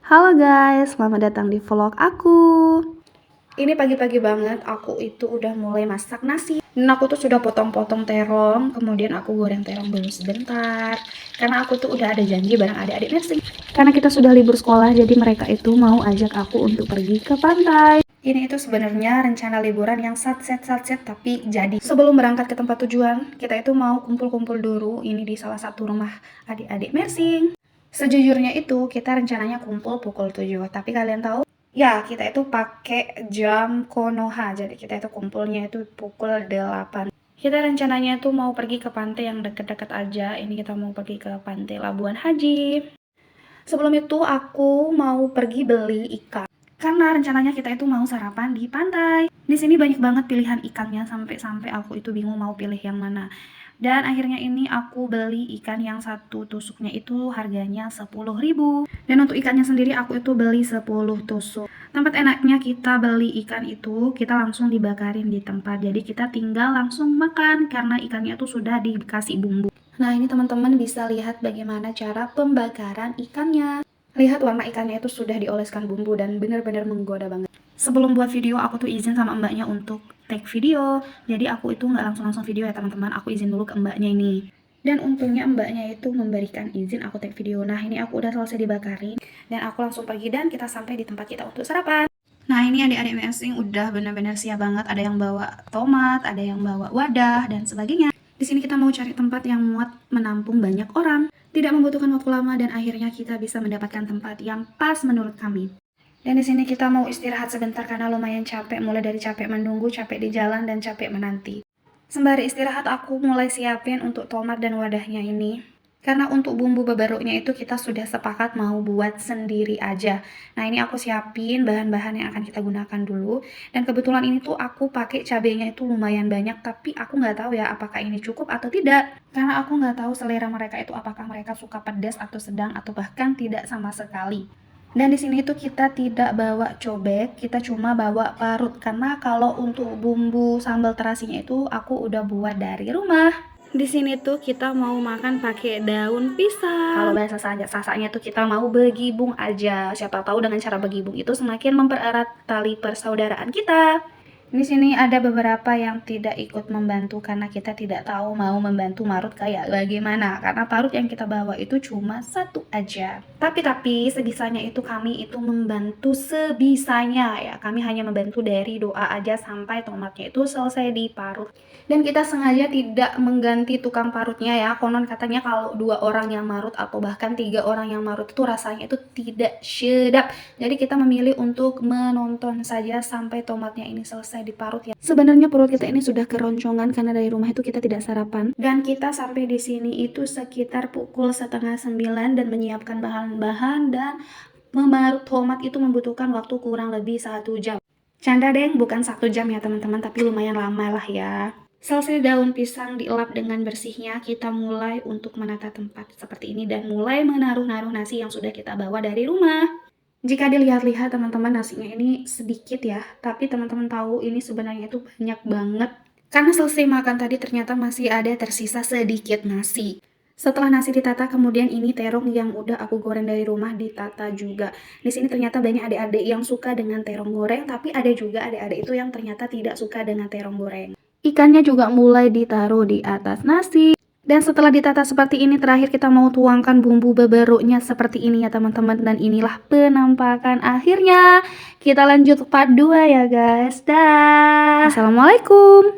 Halo guys, selamat datang di vlog aku. Ini pagi-pagi banget, aku itu udah mulai masak nasi. Dan aku tuh sudah potong-potong terong, kemudian aku goreng terong dulu sebentar. Karena aku tuh udah ada janji bareng adik-adik nursing. Karena kita sudah libur sekolah, jadi mereka itu mau ajak aku untuk pergi ke pantai. Ini itu sebenarnya rencana liburan yang satset tapi jadi. Sebelum berangkat ke tempat tujuan, kita itu mau kumpul-kumpul dulu ini di salah satu rumah adik-adik nursing. Sejujurnya itu kita rencananya kumpul pukul 7, tapi kalian tahu? Ya, kita itu pakai jam Konoha, jadi kita itu kumpulnya itu pukul 8. Kita rencananya itu mau pergi ke pantai yang deket-deket aja. Ini kita mau pergi ke pantai Labuan Haji. Sebelum itu aku mau pergi beli ikan. Karena rencananya kita itu mau sarapan di pantai. Di sini banyak banget pilihan ikannya sampai aku itu bingung mau pilih yang mana. Dan akhirnya ini aku beli ikan yang satu tusuknya itu harganya 10.000. Dan untuk ikannya sendiri aku itu beli 10 tusuk. Tempat enaknya kita beli ikan itu kita langsung dibakarin di tempat. Jadi kita tinggal langsung makan karena ikannya itu sudah dikasih bumbu. Nah ini teman-teman bisa lihat bagaimana cara pembakaran ikannya. Lihat warna ikannya itu sudah dioleskan bumbu dan benar-benar menggoda banget. Sebelum buat video aku tuh izin sama mbaknya untuk take video. Jadi aku itu nggak langsung video ya teman-teman. Aku izin dulu ke mbaknya ini. Dan untungnya mbaknya itu memberikan izin aku take video. Nah ini aku udah selesai dibakarin. Dan aku langsung pergi dan kita sampai di tempat kita untuk sarapan. Nah ini adik-adik nursing udah benar-benar siap banget. Ada yang bawa tomat, ada yang bawa wadah dan sebagainya. Di sini kita mau cari tempat yang muat menampung banyak orang. Tidak membutuhkan waktu lama dan akhirnya kita bisa mendapatkan tempat yang pas menurut kami. Dan di sini kita mau istirahat sebentar karena lumayan capek, mulai dari capek menunggu, capek di jalan, dan capek menanti. Sembari istirahat aku mulai siapin untuk tomat dan wadahnya ini. Karena untuk bumbu beberuknya itu kita sudah sepakat mau buat sendiri aja. Nah ini aku siapin bahan-bahan yang akan kita gunakan dulu. Dan kebetulan ini tuh aku pakai cabenya itu lumayan banyak, tapi aku nggak tahu ya apakah ini cukup atau tidak. Karena aku nggak tahu selera mereka itu apakah mereka suka pedas atau sedang atau bahkan tidak sama sekali. Dan di sini tuh kita tidak bawa cobek, kita cuma bawa parut. Karena kalau untuk bumbu sambal terasinya itu aku udah buat dari rumah. Di sini tuh kita mau makan pakai daun pisang. Kalau bahasa sasanya tuh kita mau begibung aja. Siapa tahu dengan cara begibung itu semakin mempererat tali persaudaraan kita. Di sini ada beberapa yang tidak ikut membantu karena kita tidak tahu mau membantu Marut kayak bagaimana. Karena parut yang kita bawa itu cuma satu aja. Tapi sebisanya itu kami itu membantu sebisanya ya. Kami hanya membantu dari doa aja sampai tomatnya itu selesai diparut. Dan kita sengaja tidak mengganti tukang parutnya ya. Konon katanya kalau 2 orang yang marut atau bahkan 3 orang yang marut itu rasanya itu tidak sedap. Jadi kita memilih untuk menonton saja sampai tomatnya ini selesai diparut ya. Sebenarnya perut kita ini sudah keroncongan karena dari rumah itu kita tidak sarapan. Dan kita sampai di sini itu sekitar pukul 8:30 dan menyiapkan bahan-bahan dan memarut tomat itu membutuhkan waktu kurang lebih 1 jam. Canda deng, bukan 1 jam ya teman-teman, tapi lumayan lama lah ya. Selesai daun pisang dielap dengan bersihnya, kita mulai untuk menata tempat seperti ini dan mulai menaruh-naruh nasi yang sudah kita bawa dari rumah. Jika dilihat-lihat teman-teman nasinya ini sedikit ya, tapi teman-teman tahu ini sebenarnya itu banyak banget. Karena selesai makan tadi ternyata masih ada tersisa sedikit nasi. Setelah nasi ditata, kemudian ini terong yang udah aku goreng dari rumah ditata juga. Di sini ternyata banyak adik-adik yang suka dengan terong goreng, tapi ada juga adik-adik itu yang ternyata tidak suka dengan terong goreng. Ikannya juga mulai ditaruh di atas nasi. Dan setelah ditata seperti ini, terakhir kita mau tuangkan bumbu beberuknya seperti ini ya teman-teman. Dan inilah penampakan akhirnya. Kita lanjut part 2 ya guys. Dah. Assalamualaikum.